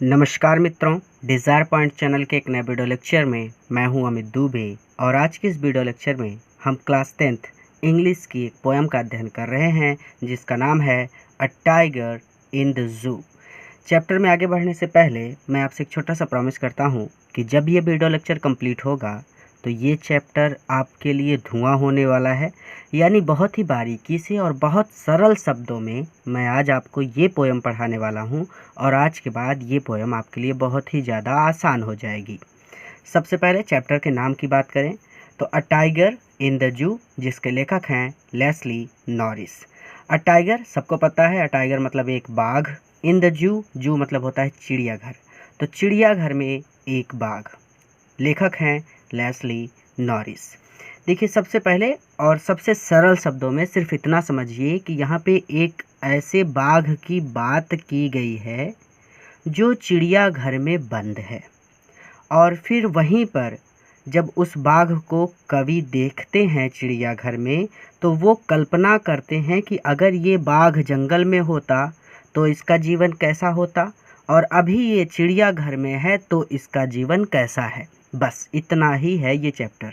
नमस्कार मित्रों, desire point channel के एक नए वीडियो लेक्चर में मैं हूं अमित दुबे और आज के इस वीडियो लेक्चर में हम क्लास 10th इंग्लिश की एक पोएम का अध्ययन कर रहे हैं जिसका नाम है a tiger in the zoo. Chapter में आगे बढ़ने से पहले मैं आपसे एक छोटा सा प्रॉमिस करता हूं कि जब ये वीडियो लेक्चर कंप्लीट होगा तो ये चैप्टर आपके लिए धुआं होने वाला है। यानी बहुत ही बारीकी से और बहुत सरल शब्दों में मैं आज आपको ये पोएम पढ़ाने वाला हूँ और आज के बाद ये पोएम आपके लिए बहुत ही ज़्यादा आसान हो जाएगी। सबसे पहले चैप्टर के नाम की बात करें तो a tiger in the zoo, जिसके लेखक हैं लेस्ली नॉरिस। अ टाइगर सबको पता है, अ टाइगर मतलब एक बाघ। इन द जू, जू मतलब होता है चिड़ियाघर, तो चिड़ियाघर में एक बाघ। लेखक हैं लेस्ली नॉरिस। देखिए, सबसे पहले और सबसे सरल शब्दों में सिर्फ इतना समझिए कि यहाँ पे एक ऐसे बाघ की बात की गई है जो चिड़ियाघर में बंद है, और फिर वहीं पर जब उस बाघ को कवि देखते हैं चिड़ियाघर में तो वो कल्पना करते हैं कि अगर ये बाघ जंगल में होता तो इसका जीवन कैसा होता, और अभी ये चिड़ियाघर में है तो इसका जीवन कैसा है। बस इतना ही है ये चैप्टर।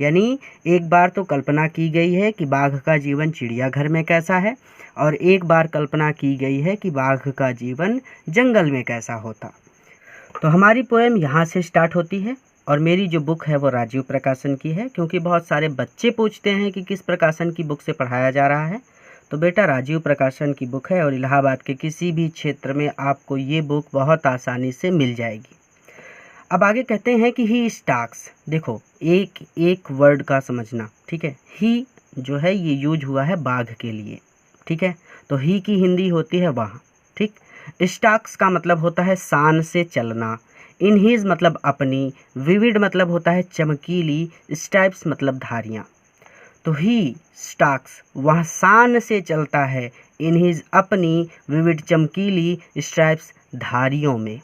यानी एक बार तो कल्पना की गई है कि बाघ का जीवन चिड़ियाघर में कैसा है, और एक बार कल्पना की गई है कि बाघ का जीवन जंगल में कैसा होता। तो हमारी पोएम यहाँ से स्टार्ट होती है और मेरी जो बुक है वो राजीव प्रकाशन की है, क्योंकि बहुत सारे बच्चे पूछते हैं कि किस प्रकाशन की बुक से पढ़ाया जा रहा है। तो बेटा, राजीव प्रकाशन की बुक है और इलाहाबाद के किसी भी क्षेत्र में आपको ये बुक बहुत आसानी से मिल जाएगी। अब आगे कहते हैं कि ही स्टाक्स। देखो, एक एक वर्ड का समझना, ठीक है। ही जो है ये यूज हुआ है बाघ के लिए, ठीक है। तो ही की हिंदी होती है वहाँ, ठीक। स्टाक्स का मतलब होता है शान से चलना। इन हिज मतलब अपनी, विविड मतलब होता है चमकीली, स्ट्राइप्स मतलब धारियाँ। तो ही स्टाक्स वह शान से चलता है, इन हिज अपनी, विविड चमकीली, स्ट्राइप्स धारियों में।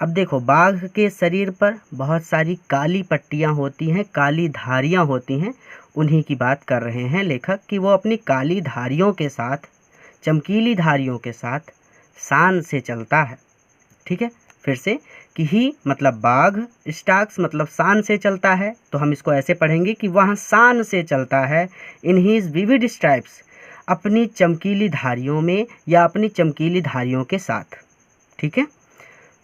अब देखो, बाघ के शरीर पर बहुत सारी काली पट्टियाँ होती हैं, काली धारियाँ होती हैं। उन्हीं की बात कर रहे हैं लेखक कि वो अपनी काली धारियों के साथ, चमकीली धारियों के साथ शान से चलता है, ठीक है। फिर से कि ही मतलब बाघ, स्टाक्स मतलब शान से चलता है, तो हम इसको ऐसे पढ़ेंगे कि वह शान से चलता है, इन हीज विविड स्ट्राइप्स, अपनी चमकीली धारियों में या अपनी चमकीली धारियों के साथ, ठीक है।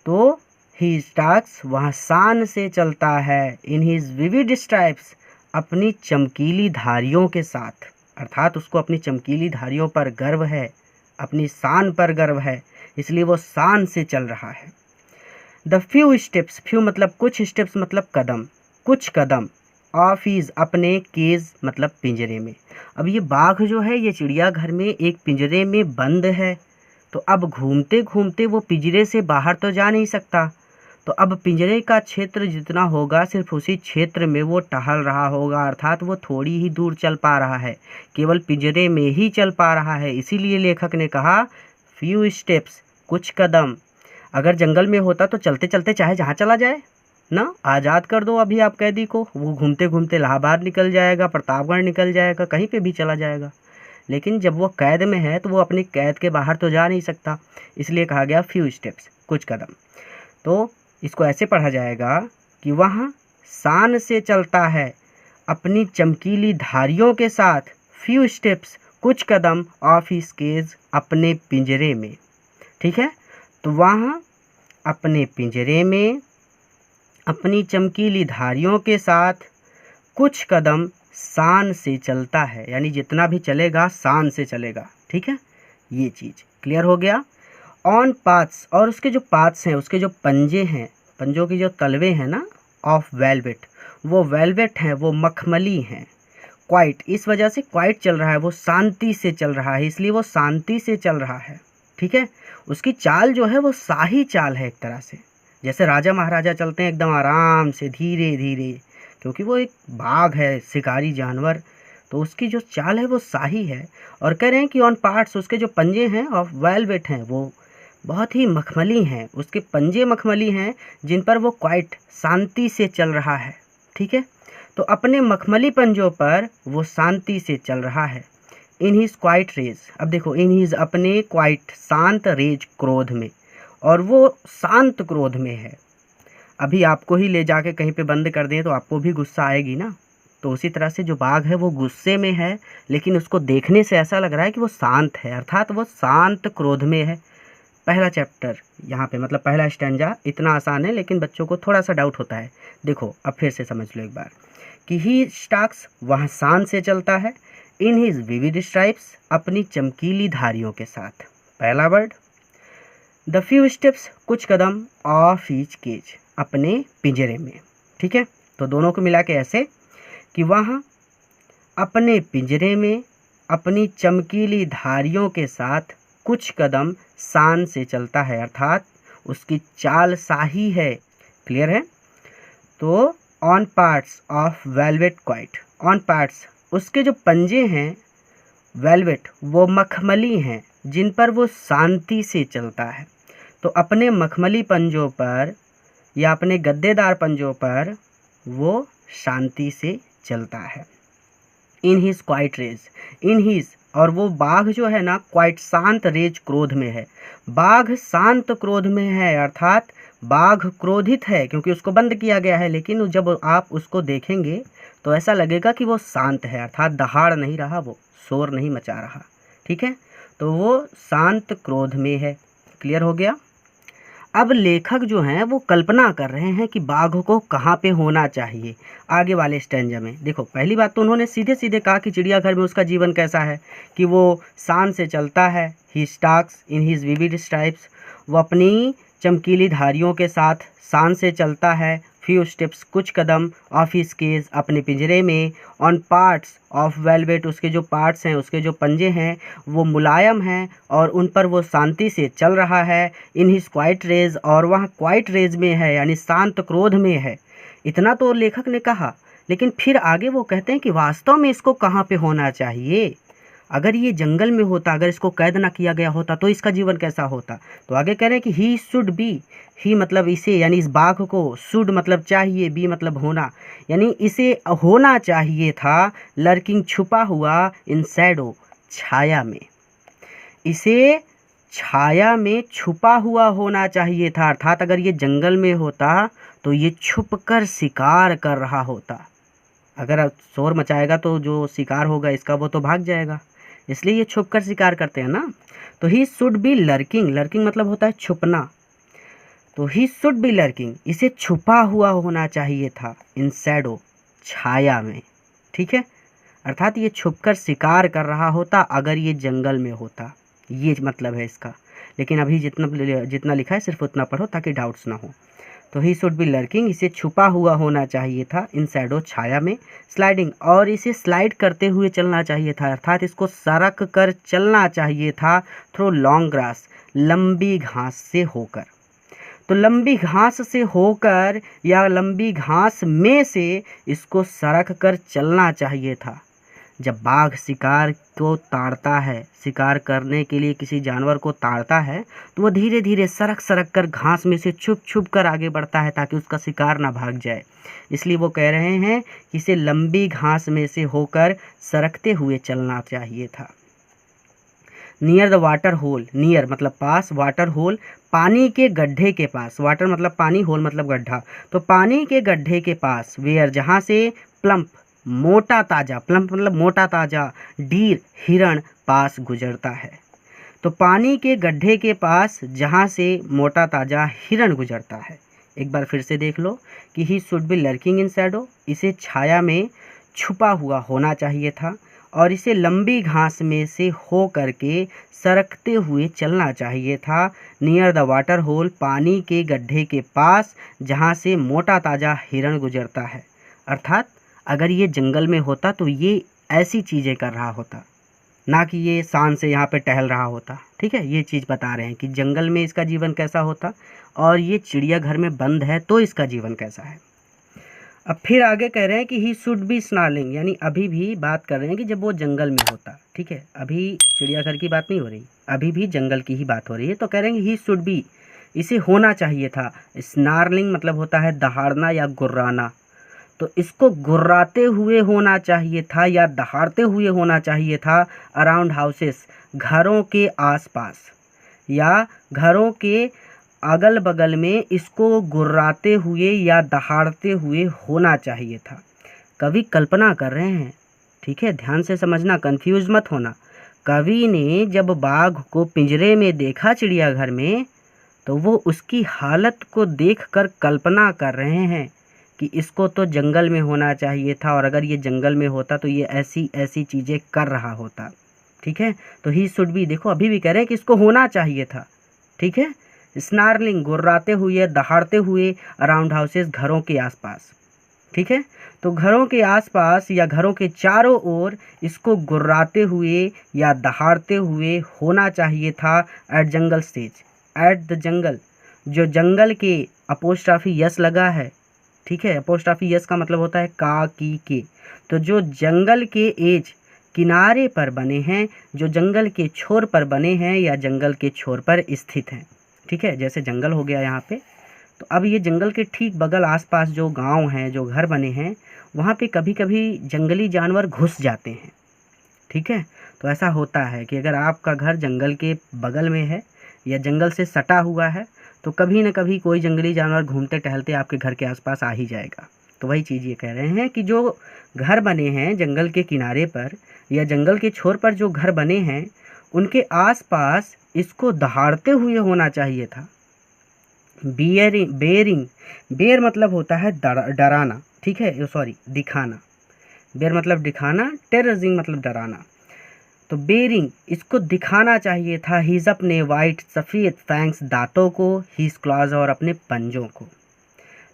तो ही स्टाक्स वह शान से चलता है, इन हिज विविड स्ट्राइप्स, अपनी चमकीली धारियों के साथ, अर्थात उसको अपनी चमकीली धारियों पर गर्व है, अपनी शान पर गर्व है, इसलिए वो शान से चल रहा है। द फ्यू स्टेप्स, फ्यू मतलब कुछ, स्टेप्स मतलब कदम, कुछ कदम, ऑफ हिज अपने, केज मतलब पिंजरे में। अब ये बाघ जो है ये चिड़ियाघर में एक पिंजरे में बंद है, तो अब घूमते घूमते वो पिंजरे से बाहर तो जा नहीं सकता, तो अब पिंजरे का क्षेत्र जितना होगा सिर्फ उसी क्षेत्र में वो टहल रहा होगा, अर्थात वो थोड़ी ही दूर चल पा रहा है, केवल पिंजरे में ही चल पा रहा है। इसीलिए लेखक ने कहा फ्यू स्टेप्स, कुछ कदम। अगर जंगल में होता तो चलते चलते चाहे जहाँ चला जाए ना, आज़ाद कर दो अभी आप कैदी को, वो घूमते घूमते इलाहाबाद निकल जाएगा, प्रतापगढ़ निकल जाएगा, कहीं पे भी चला जाएगा। लेकिन जब वो कैद में है तो वो अपनी कैद के बाहर तो जा नहीं सकता, इसलिए कहा गया फ्यू स्टेप्स, कुछ कदम। तो इसको ऐसे पढ़ा जाएगा कि वह शान से चलता है, अपनी चमकीली धारियों के साथ, फ्यू स्टेप्स कुछ कदम, ऑफ हिज केज अपने पिंजरे में, ठीक है। तो वह अपने पिंजरे में अपनी चमकीली धारियों के साथ कुछ कदम शान से चलता है, यानी जितना भी चलेगा शान से चलेगा, ठीक है। ये चीज़ क्लियर हो गया। ऑन पाथ्स, और उसके जो पाथ्स हैं, उसके जो पंजे हैं, पंजों की जो तलवे हैं ना, ऑफ वेलवेट, वो वेलवेट हैं, वो मखमली हैं। क्वाइट, इस वजह से क्वाइट चल रहा है, वो शांति से चल रहा है, इसलिए वो शांति से चल रहा है, ठीक है। उसकी चाल जो है वो शाही चाल है, एक तरह से जैसे राजा महाराजा चलते हैं एकदम आराम से, धीरे धीरे, क्योंकि वो एक बाघ है, शिकारी जानवर, तो उसकी जो चाल है वो शाही है। और कह रहे हैं कि ऑन पार्ट्स, उसके जो पंजे हैं ऑफ वेलवेट हैं, वो बहुत ही मखमली हैं, उसके पंजे मखमली हैं जिन पर वो क्वाइट शांति से चल रहा है, ठीक है। तो अपने मखमली पंजों पर वो शांति से चल रहा है। इन हिज क्वाइट रेज, अब देखो, इन हिज अपने क्वाइट शांत, रेज क्रोध में, और वो शांत क्रोध में है। अभी आपको ही ले जाके कहीं पे बंद कर दें तो आपको भी गुस्सा आएगी ना। तो उसी तरह से जो बाघ है वो गुस्से में है, लेकिन उसको देखने से ऐसा लग रहा है कि वो शांत है, अर्थात वो शांत क्रोध में है। पहला चैप्टर यहाँ पे मतलब पहला स्टैंजा इतना आसान है, लेकिन बच्चों को थोड़ा सा डाउट होता है। देखो अब फिर से समझ लो एक बार कि ही स्टाक्स वह शान से चलता है, इन हिज विविड स्ट्राइप्स अपनी चमकीली धारियों के साथ। पहला वर्ड द फ्यू स्टेप्स कुछ कदम ऑफ ईच केज अपने पिंजरे में। ठीक है, तो दोनों को मिला के ऐसे कि वह अपने पिंजरे में अपनी चमकीली धारियों के साथ कुछ कदम शान से चलता है, अर्थात उसकी चाल शाही है। क्लियर है। तो on parts of velvet quite, on parts उसके जो पंजे हैं वेलवेट वो मखमली हैं, जिन पर वो शांति से चलता है। तो अपने मखमली पंजों पर या अपने गद्देदार पंजों पर वो शांति से चलता है। In his quiet rage, in his और वो बाघ जो है ना क्वाइट शांत रेज क्रोध में है। बाघ शांत क्रोध में है, अर्थात बाघ क्रोधित है क्योंकि उसको बंद किया गया है, लेकिन जब आप उसको देखेंगे तो ऐसा लगेगा कि वो शांत है, अर्थात दहाड़ नहीं रहा, वो शोर नहीं मचा रहा। ठीक है, तो वो शांत क्रोध में है। क्लियर हो गया। अब लेखक जो हैं वो कल्पना कर रहे हैं कि बाघ को कहाँ पे होना चाहिए आगे वाले स्टैंजा में। देखो पहली बात तो उन्होंने सीधे सीधे कहा कि चिड़ियाघर में उसका जीवन कैसा है, कि वो शान से चलता है, he stalks in his vivid stripes, वो अपनी चमकीली धारियों के साथ शान से चलता है। फ्यू स्टेप्स कुछ कदम ऑफ हिज केज अपने पिंजरे में। ऑन पार्ट्स ऑफ वेलवेट उसके जो पार्ट्स हैं, उसके जो पंजे हैं वो मुलायम हैं और उन पर वो शांति से चल रहा है। इन हिज क्वाइट रेज और वह क्वाइट रेज में है, यानी शांत क्रोध में है। इतना तो लेखक ने कहा, लेकिन फिर आगे वो कहते हैं कि वास्तव में इसको कहाँ पे होना चाहिए। अगर ये जंगल में होता, अगर इसको कैद ना किया गया होता तो इसका जीवन कैसा होता। तो आगे कह रहे हैं कि ही शुड बी, ही मतलब इसे यानी इस बाघ को, शुड मतलब चाहिए, बी मतलब होना, यानी इसे होना चाहिए था लर्किंग छुपा हुआ, इन शैडो छाया में, इसे छाया में छुपा हुआ होना चाहिए था। अर्थात अगर ये जंगल में होता तो ये छुपकर शिकार कर रहा होता। अगर शोर मचाएगा तो जो शिकार होगा इसका वो तो भाग जाएगा, इसलिए ये छुपकर शिकार करते हैं ना। तो ही शुड बी लर्किंग, लर्किंग मतलब होता है छुपना, तो ही शुड बी लर्किंग इसे छुपा हुआ होना चाहिए था, इन शैडो छाया में। ठीक है, अर्थात ये छुपकर शिकार कर रहा होता अगर ये जंगल में होता, ये मतलब है इसका। लेकिन अभी जितना लिखा है सिर्फ उतना पढ़ो ताकि डाउट्स ना हो। तो ही शुड बी लर्किंग इसे छुपा हुआ होना चाहिए था, इन शैडो छाया में। स्लाइडिंग और इसे स्लाइड करते हुए चलना चाहिए था, अर्थात इसको सरक कर चलना चाहिए था। थ्रू लॉन्ग ग्रास लंबी घास से होकर, तो लंबी घास से होकर या लंबी घास में से इसको सरक कर चलना चाहिए था। जब बाघ शिकार को ताड़ता है, शिकार करने के लिए किसी जानवर को ताड़ता है, तो वो धीरे धीरे सरक सरक कर घास में से छुप छुप कर आगे बढ़ता है ताकि उसका शिकार ना भाग जाए। इसलिए वो कह रहे हैं कि इसे लंबी घास में से होकर सरकते हुए चलना चाहिए था। Near the water hole, near मतलब पास, वाटर होल पानी के गड्ढे के पास, वाटर मतलब पानी, होल मतलब गड्ढा, तो पानी के गड्ढे के पास, वेयर जहाँ से प्लम्प मोटा ताजा, प्लम्प मतलब मोटा ताजा, डीर हिरण पास गुजरता है। तो पानी के गड्ढे के पास जहाँ से मोटा ताजा हिरण गुजरता है। एक बार फिर से देख लो कि he should B lurking in Shadow, इसे छाया में छुपा हुआ होना चाहिए था और इसे लंबी घास में से हो करके सरकते हुए चलना चाहिए था। नियर द वाटर होल पानी के गड्ढे के पास जहाँ से मोटा ताजा हिरण गुजरता है। अर्थात अगर ये जंगल में होता तो ये ऐसी चीज़ें कर रहा होता, ना कि ये शान से यहाँ पे टहल रहा होता। ठीक है, ये चीज़ बता रहे हैं कि जंगल में इसका जीवन कैसा होता और ये चिड़ियाघर में बंद है तो इसका जीवन कैसा है। अब फिर आगे कह रहे हैं कि ही शुड बी स्नार्लिंग, यानी अभी भी बात कर रहे हैं कि जब वो जंगल में होता। ठीक है, अभी चिड़ियाघर की बात नहीं हो रही, अभी भी जंगल की ही बात हो रही है। तो कह रहे हैं ही शुड बी, इसे होना चाहिए था। स्नार्लिंग मतलब होता है दहाड़ना या गुर्राना, तो इसको गुर्राते हुए होना चाहिए था या दहाड़ते हुए होना चाहिए था। अराउंड हाउसेस घरों के आसपास या घरों के अगल बगल में इसको गुर्राते हुए या दहाड़ते हुए होना चाहिए था। कवि कल्पना कर रहे हैं, ठीक है, ध्यान से समझना, कंफ्यूज मत होना। कवि ने जब बाघ को पिंजरे में देखा चिड़ियाघर में, तो वो उसकी हालत को देखकर कल्पना कर रहे हैं कि इसको तो जंगल में होना चाहिए था, और अगर ये जंगल में होता तो ये ऐसी ऐसी चीज़ें कर रहा होता, ठीक है। तो ही शुड बी, देखो अभी भी कह रहे हैं कि इसको होना चाहिए था, ठीक है। स्नार्लिंग, गुर्राते हुए, दहाड़ते हुए, अराउंड हाउसेस, घरों के आसपास, ठीक है। तो घरों के आसपास या घरों के चारों ओर इसको गुर्राते हुए या दहाड़ते हुए होना चाहिए था। At jungle stage, at the jungle, जो जंगल के अपोस्ट्रॉफी यस लगा है, ठीक है। अपोस्ट्रॉफी यस का मतलब होता है का, की, के। तो जो जंगल के एज, किनारे पर बने हैं, जो जंगल के छोर पर बने हैं या जंगल के छोर पर स्थित हैं, ठीक है। जैसे जंगल हो गया यहाँ पे, तो अब ये जंगल के ठीक बगल आसपास जो गांव हैं, जो घर बने हैं, वहाँ पे कभी कभी जंगली जानवर घुस जाते हैं, ठीक है। तो ऐसा होता है कि अगर आपका घर जंगल के बगल में है या जंगल से सटा हुआ है, तो कभी न कभी कोई जंगली जानवर घूमते टहलते आपके घर के आसपास आ ही जाएगा। तो वही चीज़ ये कह रहे हैं कि जो घर बने हैं जंगल के किनारे पर या जंगल के छोर पर जो घर बने हैं, उनके आसपास इसको दहाड़ते हुए होना चाहिए था। बेयरिंग, बेयर मतलब होता है डराना, ठीक है, सॉरी दिखाना। बेयर मतलब दिखाना, टेररिज्म मतलब डराना। तो बेरिंग, इसको दिखाना चाहिए था हीज, अपने वाइट सफ़ेद फैंक्स, दांतों को, हीज क्लॉज, और अपने पंजों को।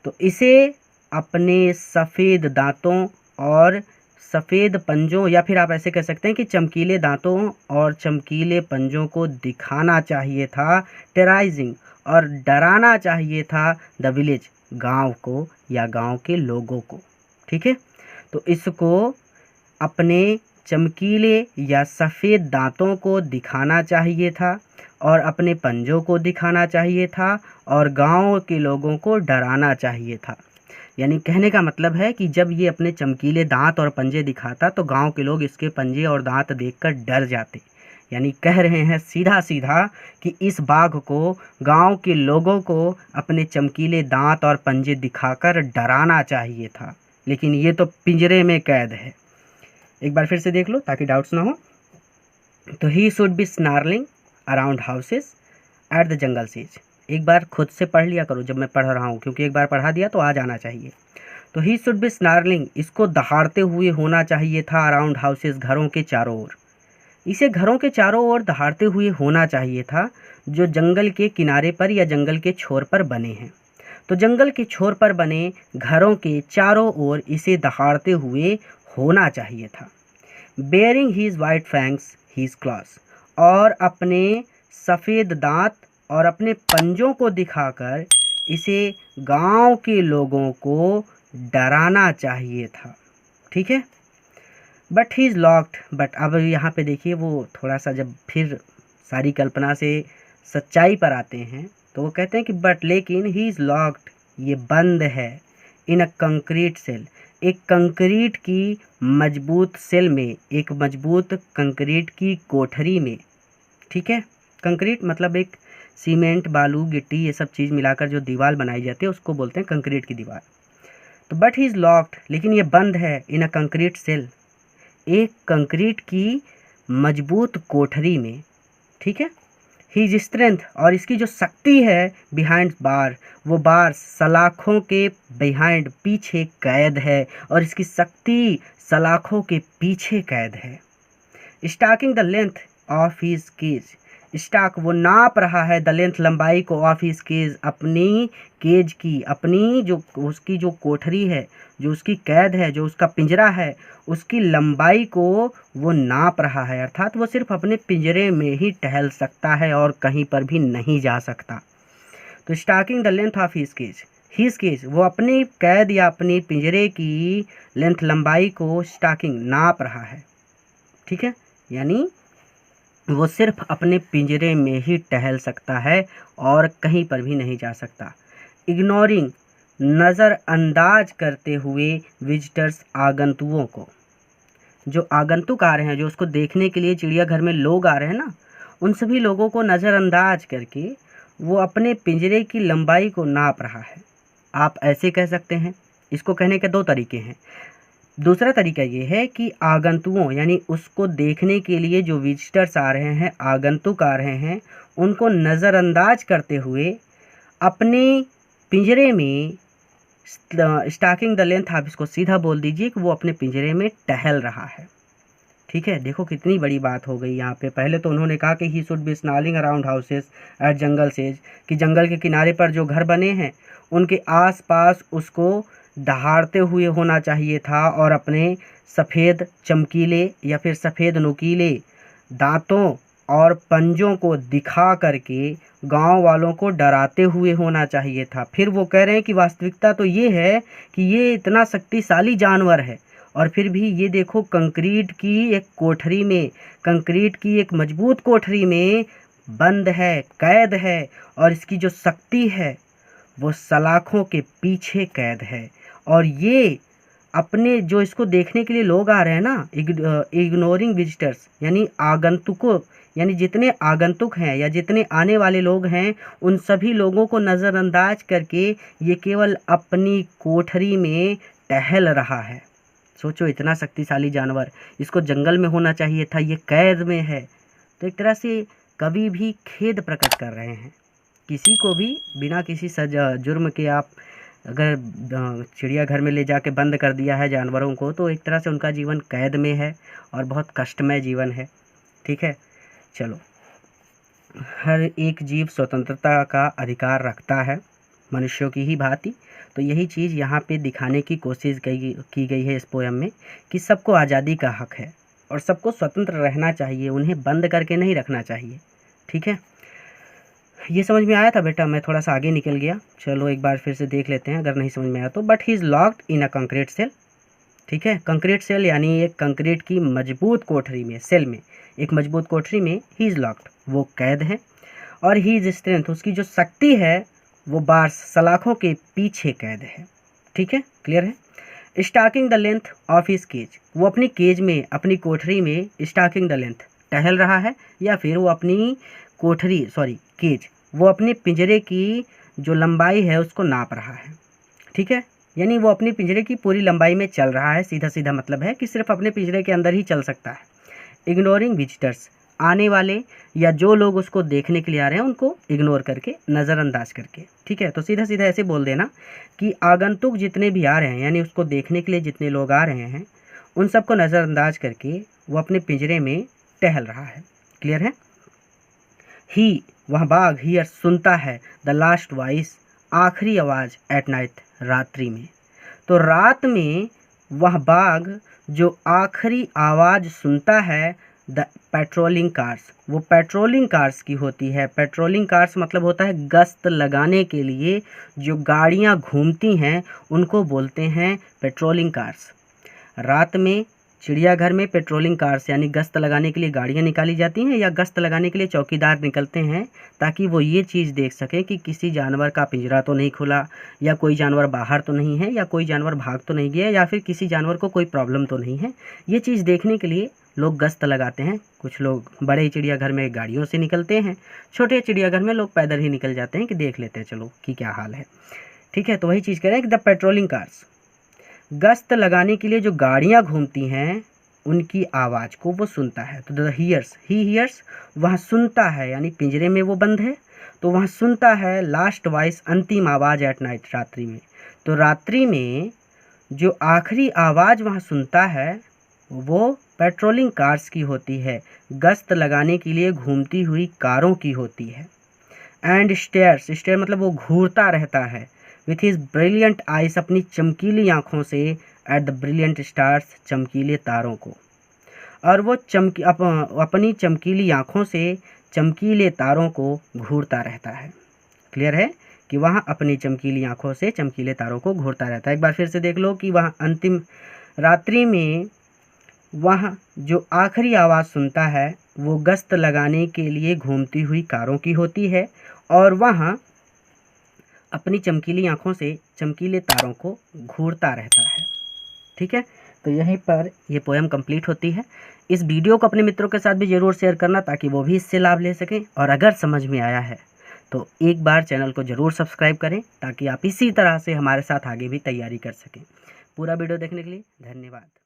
तो इसे अपने सफ़ेद दांतों और सफ़ेद पंजों, या फिर आप ऐसे कह सकते हैं कि चमकीले दांतों और चमकीले पंजों को दिखाना चाहिए था। टेराइजिंग, और डराना चाहिए था द विलेज, गांव को या गांव के लोगों को, ठीक है। तो इसको अपने चमकीले या सफ़ेद दांतों को दिखाना चाहिए था और अपने पंजों को दिखाना चाहिए था और गांव के लोगों को डराना चाहिए था। यानी कहने का मतलब है कि जब ये अपने चमकीले दांत और पंजे दिखाता तो गांव के लोग इसके पंजे और दांत देखकर डर जाते। यानी कह रहे हैं सीधा सीधा कि इस बाघ को गांव के लोगों को अपने चमकीले दांत और पंजे दिखाकर डराना चाहिए था, लेकिन ये तो पिंजरे में कैद है। एक बार फिर से देख लो ताकि डाउट्स ना हो। तो ही should B snarling around houses eight the jungle stage. एक बार खुद से पढ़ लिया करो जब मैं पढ़ रहा हूँ, क्योंकि एक बार पढ़ा दिया तो आ जाना चाहिए। तो ही शुड बी स्नार्लिंग, इसको दहाड़ते हुए होना चाहिए था अराउंड हाउसेस, घरों के चारों ओर। इसे घरों के चारों ओर दहाड़ते हुए होना चाहिए था जो जंगल के किनारे पर या जंगल के छोर पर बने हैं। तो जंगल के छोर पर बने घरों के चारों ओर इसे दहाड़ते हुए होना चाहिए था। Baring his white fangs, his claws, और अपने सफ़ेद दांत और अपने पंजों को दिखाकर इसे गांव के लोगों को डराना चाहिए था, ठीक है। But he is locked, but अब यहाँ पे देखिए वो थोड़ा सा जब फिर सारी कल्पना से सच्चाई पर आते हैं तो वो कहते हैं कि बट, लेकिन ही इज़ लॉक्ड, ये बंद है, इन अ कंक्रीट सेल, एक कंक्रीट की मजबूत सेल में, एक मजबूत कंक्रीट की कोठरी में, ठीक है। कंक्रीट मतलब एक सीमेंट, बालू, गिट्टी, ये सब चीज़ मिलाकर जो दीवार बनाई जाती है उसको बोलते हैं कंक्रीट की दीवार। तो बट ही इज़ लॉक्ड, लेकिन ये बंद है, इन अ कंक्रीट सेल, एक कंक्रीट की मजबूत कोठरी में, ठीक है। हीज स्ट्रेंथ, और इसकी जो शक्ति है, बिहाइंड बार, वो बार सलाखों के बिहाइंड, पीछे कैद है, और इसकी शक्ति सलाखों के पीछे कैद है। Stalking the length of his cage, stalk वो नाप रहा है द लेंथ, लंबाई को, ऑफ हिज केज, अपनी केज की, अपनी जो उसकी जो कोठरी है, जो उसकी कैद है, जो उसका पिंजरा है, उसकी लंबाई को वो नाप रहा है। अर्थात वो सिर्फ अपने पिंजरे में ही टहल सकता है और कहीं पर भी नहीं जा सकता। तो stalking the length of his cage, वो अपनी कैद या अपनी पिंजरे की लेंथ, लंबाई को स्टाकिंग नाप रहा है, ठीक है। यानी वो सिर्फ अपने पिंजरे में ही टहल सकता है और कहीं पर भी नहीं जा सकता। इग्नोरिंग, नज़रअंदाज करते हुए, विजिटर्स, आगंतुकों को, जो आगंतुक आ रहे हैं, जो उसको देखने के लिए चिड़ियाघर में लोग आ रहे हैं ना, उन सभी लोगों को नज़रअंदाज करके वो अपने पिंजरे की लंबाई को नाप रहा है। आप ऐसे कह सकते हैं। इसको कहने के दो तरीके हैं। दूसरा तरीका ये है कि आगंतुकों यानी उसको देखने के लिए जो विजिटर्स आ रहे हैं, आगंतुक आ रहे हैं, उनको नज़रअंदाज करते हुए अपने पिंजरे में स्टॉकिंग द लेंथ, आप इसको सीधा बोल दीजिए कि वो अपने पिंजरे में टहल रहा है। ठीक है, देखो कितनी बड़ी बात हो गई यहाँ पे। पहले तो उन्होंने कहा कि he should be snarling around houses at jungle's edge, कि जंगल के किनारे पर जो घर बने हैं उनके आसपास उसको दहाड़ते हुए होना चाहिए था, और अपने सफ़ेद चमकीले या फिर सफ़ेद नुकीले दांतों और पंजों को दिखा करके गांव वालों को डराते हुए होना चाहिए था। फिर वो कह रहे हैं कि वास्तविकता तो ये है कि ये इतना शक्तिशाली जानवर है, और फिर भी ये देखो कंक्रीट की एक कोठरी में, कंक्रीट की एक मजबूत कोठरी में बंद है, कैद है, और इसकी जो शक्ति है वो सलाखों के पीछे कैद है। और ये अपने जो इसको देखने के लिए लोग आ रहे हैं ना, इग्नोरिंग विजिटर्स यानी आगंतुकों, यानी जितने आगंतुक हैं या जितने आने वाले लोग हैं उन सभी लोगों को नज़रअंदाज करके ये केवल अपनी कोठरी में टहल रहा है। सोचो, इतना शक्तिशाली जानवर, इसको जंगल में होना चाहिए था, ये कैद में है। तो एक तरह से कवि भी खेद प्रकट कर रहे हैं। किसी को भी बिना किसी जुर्म के आप अगर चिड़ियाघर में ले जाके बंद कर दिया है जानवरों को, तो एक तरह से उनका जीवन कैद में है और बहुत कष्टमय जीवन है। ठीक है, चलो, हर एक जीव स्वतंत्रता का अधिकार रखता है मनुष्यों की ही भांति। तो यही चीज़ यहाँ पे दिखाने की कोशिश की गई है इस पोयम में, कि सबको आज़ादी का हक है और सबको स्वतंत्र रहना चाहिए, उन्हें बंद करके नहीं रखना चाहिए। ठीक है, ये समझ में आया था बेटा? मैं थोड़ा सा आगे निकल गया। चलो एक बार फिर से देख लेते हैं अगर नहीं समझ में आया तो। But he is locked in a concrete cell. ठीक है, कंक्रीट सेल यानी एक कंक्रीट की मजबूत कोठरी में, सेल में, एक मजबूत कोठरी में ही इज़ लॉक्ड, वो कैद है। और ही इज़ स्ट्रेंथ, उसकी जो शक्ति है वो बार्स, सलाखों के पीछे कैद है। ठीक है, क्लियर है। Stalking the length of his cage, वो अपनी केज में, अपनी कोठरी में स्टॉकिंग द लेंथ, टहल रहा है, या फिर वो अपनी कोठरी, सॉरी केज, वो अपने पिंजरे की जो लंबाई है उसको नाप रहा है। ठीक है, यानी वो अपने पिंजरे की पूरी लंबाई में चल रहा है। सीधा सीधा मतलब है कि सिर्फ अपने पिंजरे के अंदर ही चल सकता है। इग्नोरिंग विजिटर्स, आने वाले या जो लोग उसको देखने के लिए आ रहे हैं उनको इग्नोर करके, नज़रअंदाज करके। ठीक है, तो सीधा सीधा ऐसे बोल देना कि आगंतुक जितने भी आ रहे हैं, यानी उसको देखने के लिए जितने लोग आ रहे हैं, उन सबको नज़रअंदाज करके वो अपने पिंजरे में टहल रहा है। क्लियर है। ही, वह बाघ, हियर, सुनता है, द लास्ट वॉइस, आखिरी आवाज़, एट नाइट, रात्रि में। तो रात में वह बाघ जो आखिरी आवाज़ सुनता है, द पेट्रोलिंग कार्स, वो पेट्रोलिंग कार्स की होती है। पेट्रोलिंग कार्स मतलब होता है गश्त लगाने के लिए जो गाड़ियाँ घूमती हैं उनको बोलते हैं पेट्रोलिंग कार्स। रात में चिड़ियाघर में पेट्रोलिंग कार्स यानी गश्त लगाने के लिए गाड़ियाँ निकाली जाती हैं, या गश्त लगाने के लिए चौकीदार निकलते हैं, ताकि वो ये चीज़ देख सकें कि किसी जानवर का पिंजरा तो नहीं खुला, या कोई जानवर बाहर तो नहीं है, या कोई जानवर भाग तो नहीं गया, या फिर किसी जानवर को कोई प्रॉब्लम तो नहीं है। ये चीज़ देखने के लिए लोग गश्त लगाते हैं। कुछ लोग बड़े चिड़ियाघर में गाड़ियों से निकलते हैं, छोटे चिड़ियाघर में लोग पैदल ही निकल जाते हैं कि देख लेते हैं चलो कि क्या हाल है। ठीक है, तो वही चीज़ कह रहे हैं कि द पेट्रोलिंग कार्स, गश्त लगाने के लिए जो गाड़ियाँ घूमती हैं उनकी आवाज़ को वो सुनता है। तो द हियर्स, ही हियर्स, वह सुनता है, यानी पिंजरे में वो बंद है तो वह सुनता है लास्ट वॉइस, अंतिम आवाज़, एट नाइट, रात्रि में। तो रात्रि में जो आखिरी आवाज़ वह सुनता है वो पेट्रोलिंग कार्स की होती है, गश्त लगाने के लिए घूमती हुई कारों की होती है। एंड स्टेयर्स, स्टेयर मतलब वो घूरता रहता है, विथ हिज ब्रिलियंट आइस, अपनी चमकीली आँखों से, एट द ब्रिलियंट स्टार्स, चमकीले तारों को। और वो अपनी चमकीली आँखों से चमकीले तारों को घूरता रहता है। क्लियर है कि वह अपनी चमकीली आँखों से चमकीले तारों को घूरता रहता है। एक बार फिर से देख लो कि वह अंतिम रात्रि में वह जो आखिरी आवाज़ सुनता है वो गश्त लगाने के लिए घूमती हुई कारों की होती है, और वह अपनी चमकीली आँखों से चमकीले तारों को घूरता रहता है। ठीक है, तो यहीं पर ये पोएम कंप्लीट होती है। इस वीडियो को अपने मित्रों के साथ भी ज़रूर शेयर करना ताकि वो भी इससे लाभ ले सकें। और अगर समझ में आया है तो एक बार चैनल को ज़रूर सब्सक्राइब करें ताकि आप इसी तरह से हमारे साथ आगे भी तैयारी कर सकें। पूरा वीडियो देखने के लिए धन्यवाद।